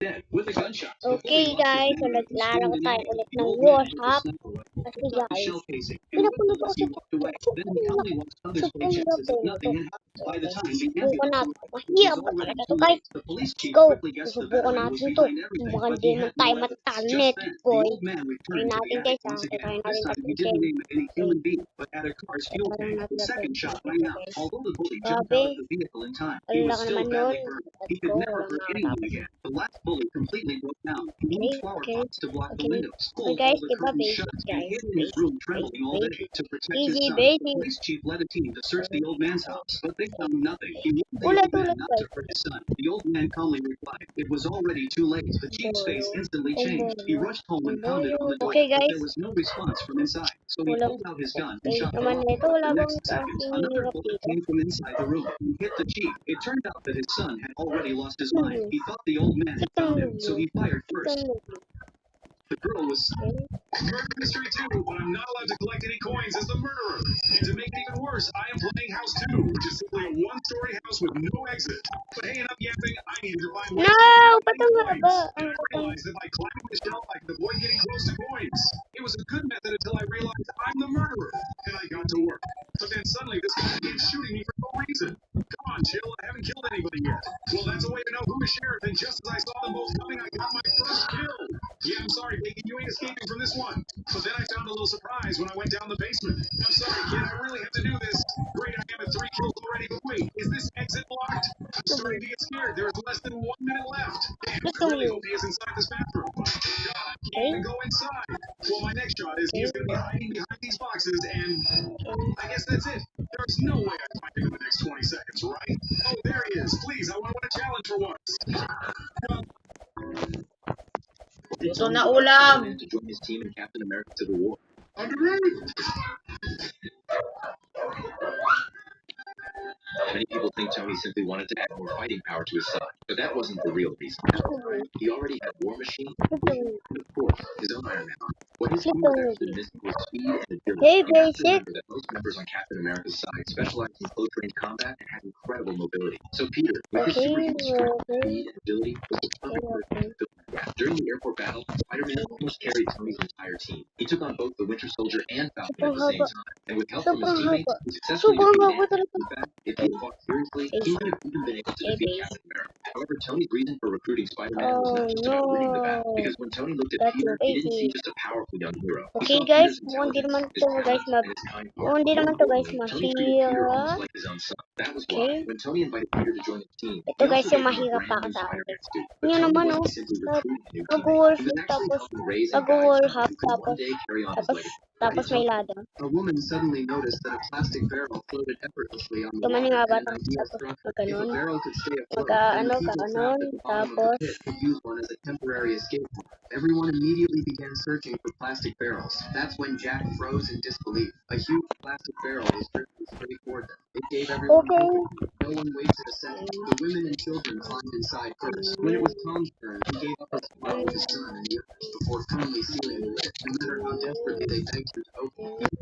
Okay guys, so naglalaro tayo ulit ng Warhap. Kasi guys, pinapunod ko si super laki ito. Subukan natin. Mahirap pa talaga ito guys. Go! Subukan natin ito. Baka hindi naman tayo matalo nito boy. Try natin guys ha. Try natin tapusin. Try natin tapusin. Grabe. Wala ka naman nun. Let's go. Walang nakatapos. Okay, okay, okay. Okay guys, diba basic guys? Basic. Easy basic. Ulit guys. Okay guys. Ulang. Okay naman ito. Wala bang hirap dito. Murder Mystery 2, but I'm not allowed to collect any coins as the murderer. And to make it even worse, I am playing House 2, which is simply a one-story house with no exit. But hey, enough yapping, I needed to find ways No! to Patungga ba? and I realized that by climbing the shelf, I could avoid getting close to coins. It was a good method until I realized I'm the murderer, and I got to work. But then suddenly this guy began shooting me for no reason. Come on, chill, I haven't killed anybody yet. Well, that's a way to know who is sheriff, and just as I saw them both coming, I got my first kill. Yeah, I'm sorry, Bacon, you ain't escaping from this one. But then I found a little surprise when I went down the basement. I'm sorry, kid, I really have to do this. Great, I am at 3 kills already, but wait, is this exit blocked? I'm starting to get scared. There's less than 1 minute left. Damn, I really hope he is inside this bathroom. God, I can't even go inside. Well, my next shot is he is going to be hiding behind these boxes, and I guess that's it. There's no way I find him in the next 20 seconds, right? Oh, there he is. Please, I want to win a challenge for once. Ito na ulam. To join his team in Captain America Civil War. Many people think Tony simply wanted to add more fighting power to his side, but that wasn't the real reason. He already had War Machine and, of course, his own Iron Man. What his team was actually missing was speed and agility. Hey, You have to basic. remember that most members on Captain America's side specialized in close-range combat and had incredible mobility. So Peter, with his superhuman strength, speed, and agility, was the perfect person to fill that gap. During the airport battle, Spider-Man almost carried Tony's entire team. He took on both the Winter Soldier and Falcon at the same time, and with help from his teammates, he successfully defeated Ant. In fact, if he had fought seriously, he might have even been able to defeat Captain America. However, Tony's reason for recruiting Spider-Man was not just about winning the battle, because when Tony looked at Peter, he didn't see just a powerful young hero. Okay guys, hindi naman to guys mahirap. Like his own son. That was why, when Tony invited Peter to join the team, Ito guys yung mahirap para sa akin. Yun naman oh. Nag-Warhap tapos may ladder. A woman suddenly noticed that a plastic barrel floated effortlessly on the Tumanin water. nga ba? An idea struck her. If a barrel could stay afloat, then the people trapped at the bottom of the pit could use one as a temporary escape point. Everyone immediately began searching for plastic barrels. That's when Jack froze in disbelief. A huge plastic barrel was drifting straight toward them. It gave everyone hope. No one wasted a second. The women and children climbed inside first. When it was Tom's turn, he gave up his spot with his son and the others before calmly sealing the lid, no matter how desperately they begged him to open it.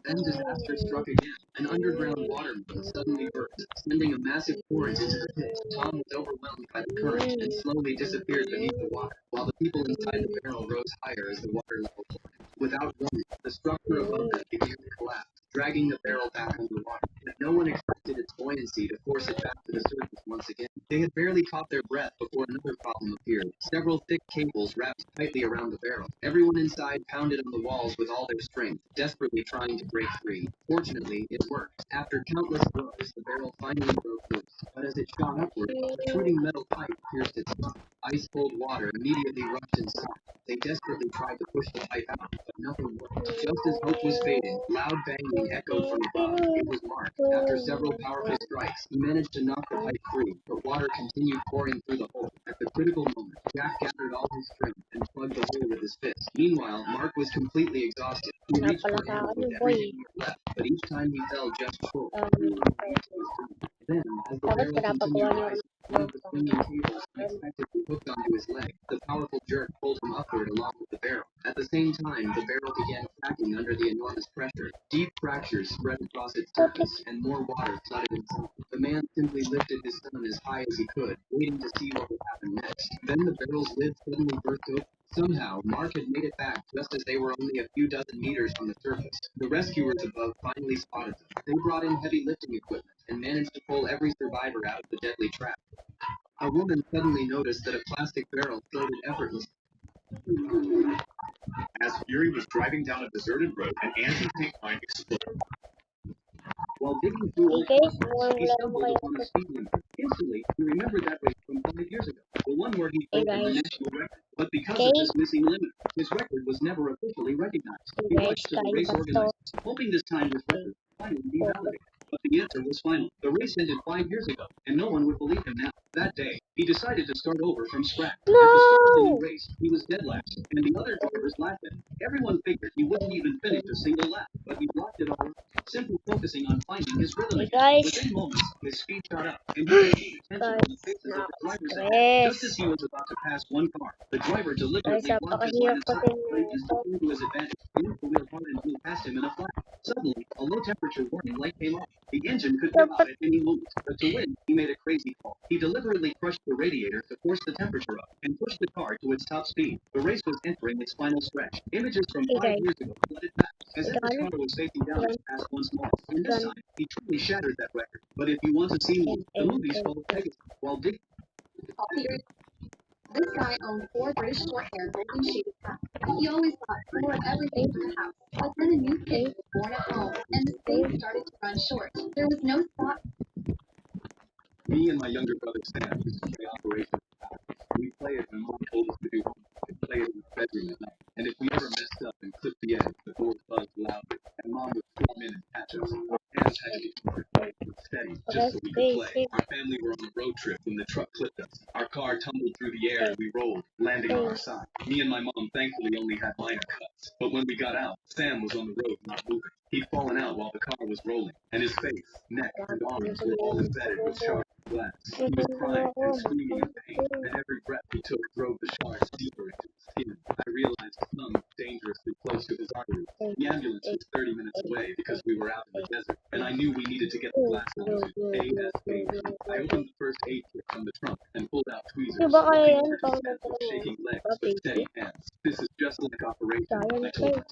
Then disaster struck again. An underground water main suddenly burst, sending a massive torrent into the pit. Tom was overwhelmed by the current and slowly disappeared beneath the water, while the people inside the barrel rose higher as the water level climbed. Without warning, the structure above them began to collapse, dragging the barrel back underwater. But no one expected its buoyancy to force it back to the surface once again. They had barely caught their breath before another problem appeared. Several thick cables wrapped tightly around the barrel. Everyone inside pounded on the walls with all their strength, desperately trying to break free. Fortunately, it worked. After countless blows, the barrel finally broke loose. But as it shot upward, a protruding metal pipe pierced its side. Ice-cold water immediately rushed inside. They desperately tried to push the pipe out, but nothing worked. Just as hope was fading, loud banging echoed from above. It was Mark. After several powerful strikes, he managed to knock the pipe free, but water continued pouring through the hole. At the critical moment, Jack gathered all his strength and plugged the hole with his fist. Meanwhile, Mark was completely exhausted. He reached for him with everything he had left, but each time he fell just short. Then, as the barrel continued to rise, one of the swinging cables unexpectedly hooked onto his leg. The powerful jerk pulled him upward along with the barrel. At the same time, the barrel began cracking under the enormous pressure. Deep fractures spread across its surface, and more water flooded inside. The man simply lifted his gun as high as he could, waiting to see what would happen next. Then the barrel's lid suddenly burst open. Somehow, Mark had made it back just as they were only a few dozen meters from the surface. The rescuers above finally spotted them. They brought in heavy lifting equipment and managed to pull every survivor out of the deadly trap. A woman suddenly noticed that a plastic barrel floated effortlessly. As Fury was driving down a deserted road, an anti-tank mine exploded. While digging through old Okay, fossils, he wala stumbled kayo upon a speed limit. Instantly, he remembered that race from 5 years ago, the one where he Hey broke the guys. national record. But because Okay. of this missing limit, his record was never officially recognized. He Guys, rushed to the kain race ba to? organizers, hoping this time his record would finally be validated. But the answer was final. The race ended 5 years ago, and no one would believe him now. That day, he decided to start over from scratch. At the start of the new No! race, he was dead last, and the other drivers laughed at him. Everyone figured he wouldn't even finish a single lap, but he blocked it all up, simply focusing on finding his rhythm Hey again. guys. Within moments, his speed shot up, and he could see the tension on the faces of the drivers ahead. Just as he was about to pass one car, the driver deliberately Guys, blocked his line napakahirap of sight, kasi but he used it to his advantage. He moved the wheel hard and blew past him in a flash. Suddenly, a low-temperature warning light came on. The engine could give out at any moment, but to win, he made a crazy call. He deliberately crushed the radiator to force the temperature up and pushed the car to its top speed. The race was entering its final stretch. Images from Hey 5 guys. years ago flooded back, as if his car was facing down as it passed once more. And this time, he truly shattered that record. But if you want to see more, the movie's called Pegasus. While digging This guy owned 4 British short-haired golden shaded cats. He always thought more of everything in the house. But then a new kid was born at home, and the space started to run short. There was no spot. Me and my younger brother Sam used to play Operation Power. We play it when Mom told us to do homework and play it in the bedroom at night. And if we ever messed up and clipped the edge, the door buzzed loudly, and Mom would storm in and catch us. Our hands had to be hard, but steady, just so we could play. Our family were on a road trip when the truck clipped us. Our car tumbled through the air and we rolled, landing on our side. Me and my mom thankfully only had minor cuts. But when we got out, Sam was on the road not moving. He'd fallen out while the car was rolling, and his face, neck, and arms were all embedded with shards of glass. He was crying and screaming in pain, and every breath he took drove the shards deeper into his skin. I realized his thumb was dangerously close to his artery. The ambulance was 30 minutes away because we were out in the desert, and I knew we needed to get the glass down to ASAP. I opened the first aid kit from the trunk and pulled out tweezers, Diba kaya looking yan? at his Parang hands with nagkaroon shaking legs ng but steady hands. This is just like Operation, I told myself.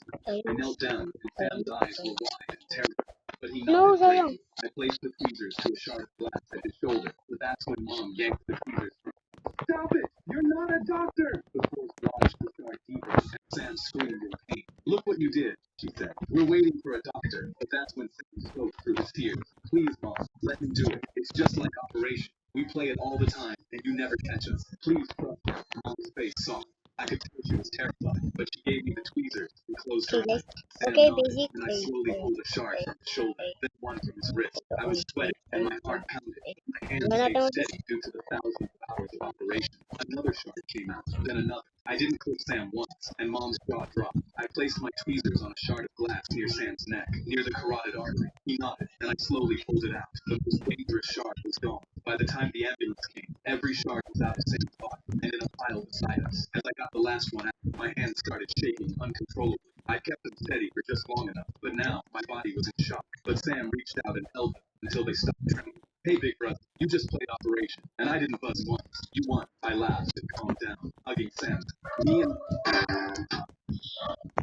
I knelt down, and Sam's eyes were wide and terrible. But he No, nodded sayang. gravely. I placed the tweezers to a shard of glass at his shoulder, but that's when Mom yanked the tweezers from him. Stop it! You're not a doctor! The force lodged the shard deeper, and Sam screamed in pain. Look what you did, she said. We're waiting for a doctor, but that's when Sam spoke through his tears. Please, Mom, let me do it. It's just like Operation. We play it all the time, and you never catch us. Please trust me. Mom's face softened. I could tell she was terrified, but she gave me the tweezers and closed her Okay, eyes. guys. Sam Okay, nodded, basic. and I slowly pulled a shard from his shoulder, then one from his wrist. I was sweating, and my heart pounded. My hands stayed steady due to the thousands of hours of operation. Another shard came out, then another. I didn't clip Sam once, and Mom's jaw dropped. I placed my tweezers on a shard of glass near Sam's neck, near the carotid artery. He nodded, and I slowly pulled it out. The most dangerous shard was gone. By the time the ambulance came, every shard was out of Sam's body and in a pile beside us. As I got the last one out, my hands started shaking uncontrollably. I kept them steady for just long enough, but now my body was in shock. But Sam reached out and held them until they stopped trembling. Hey, big brother, you just played Operation, and I didn't buzz once. You won. I laughed and calmed down, hugging Sam. Me and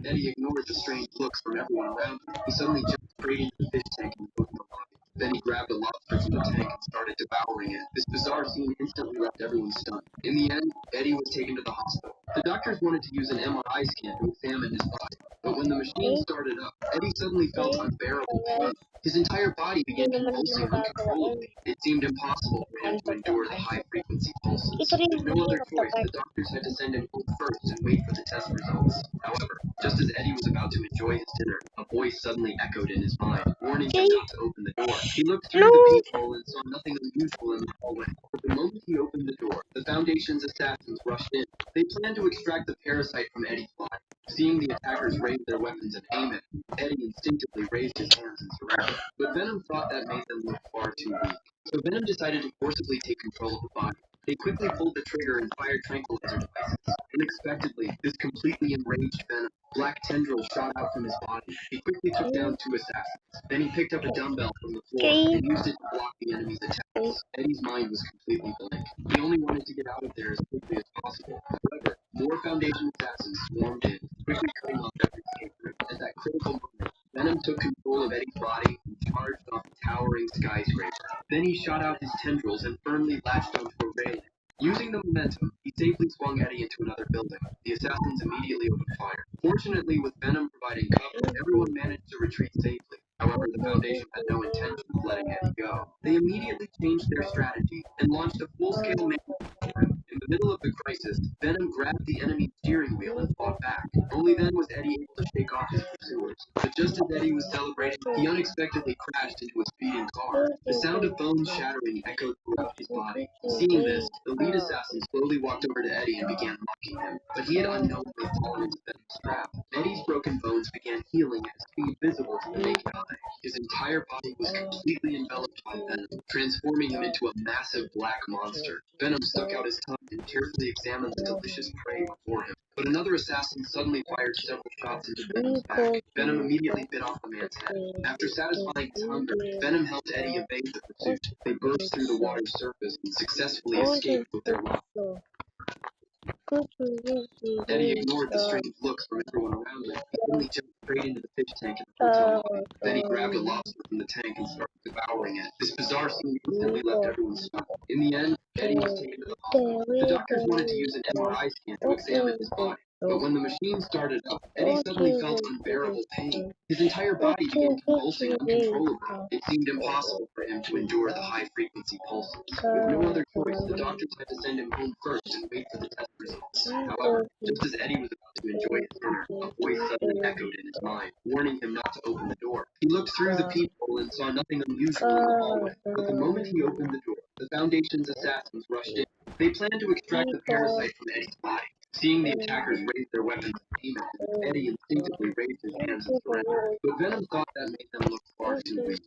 Eddie ignored the strange looks from everyone around him. He suddenly jumped straight into the fish tank and moved no body. Then he grabbed a lobster from the tank and started devouring it. This bizarre scene instantly left everyone stunned. In the end, Eddie was taken to the hospital. The doctors wanted to use an MRI scan to examine his body, but when the machine started up, Eddie suddenly felt unbearable pain. His entire body began convulsing uncontrollably. It seemed impossible for him to endure the high-frequency pulses. Ito rin With no other choice, the doctors had to send him home first and wait for the test results. However, just as Eddie was about to enjoy his dinner, a voice suddenly echoed in his mind, warning him not to open the door. He looked through the peephole and saw nothing unusual in the hallway. But the moment he opened the door, the Foundation's assassins rushed in. They planned to extract the parasite from Eddie's body. Seeing the attackers raise their weapons and aim at him, Eddie instinctively raised his hands in surrender. But Venom thought that made them look far too weak. So Venom decided to forcibly take control of the body. They quickly pulled the trigger and fired tranquilizer devices. Unexpectedly, this completely enraged Venom Black tendrils shot out from his body. He quickly took down 2 assassins. Then he picked up a dumbbell from the floor and used it to block the enemy's attacks. Eddie's mind was completely blank. He only wanted to get out of there as quickly as possible. However, more Foundation assassins swarmed in, quickly cutting off every escape route. At that critical moment, Venom took control of Eddie's body and charged off a towering skyscraper. Then he shot out his tendrils and firmly latched onto a railing. Using the momentum, he safely swung Eddie into another building. The assassins immediately opened fire. Fortunately, with Venom providing cover, everyone managed to retreat safely. However, the Foundation had no intention of letting Eddie go. They immediately changed their strategy and launched a full-scale manhunt for him. In the middle of the crisis, Venom grabbed the enemy's steering wheel and fought back. Only then was Eddie able to shake off his pursuers. But just as Eddie was celebrating, he unexpectedly crashed into a speeding car. The sound of bones shattering echoed throughout his body. Seeing this, the lead assassin slowly walked over to Eddie and began mocking him. But he had unknowingly fallen into Venom's trap. Eddie's broken bones began healing at a speed visible to the naked eye. His entire body was completely enveloped by Venom, transforming him into a massive black monster. Venom stuck out his tongue and carefully examined the delicious prey before him. But another assassin suddenly fired several shots into Venom's back. Venom immediately bit off the man's head. After satisfying his hunger, Venom helped Eddie evade the pursuit. They burst through the water's surface and successfully escaped with their lives. Eddie ignored the strange looks from everyone around him. He suddenly jumped straight into the fish tank in the hotel lobby. Then he grabbed a lobster from the tank and started devouring it. This bizarre scene instantly left everyone stunned. In the end, Eddie was taken to the hospital. The doctors wanted to use an MRI scan to examine his body. But when the machine started up, Eddie suddenly felt unbearable pain. His entire body began convulsing uncontrollably. It seemed impossible for him to endure the high-frequency pulses. With no other choice, the doctors had to send him home first and wait for the test results. However, just as Eddie was about to enjoy his dinner, a voice suddenly echoed in his mind, warning him not to open the door. He looked through the peephole and saw nothing unusual in the hallway. But the moment he opened the door, the Foundation's assassins rushed in. They planned to extract the parasite from Eddie's body. Seeing the attackers raise their weapons and aim at him, Eddie instinctively raised his hands in surrender. But Venom thought that made them look far too weak.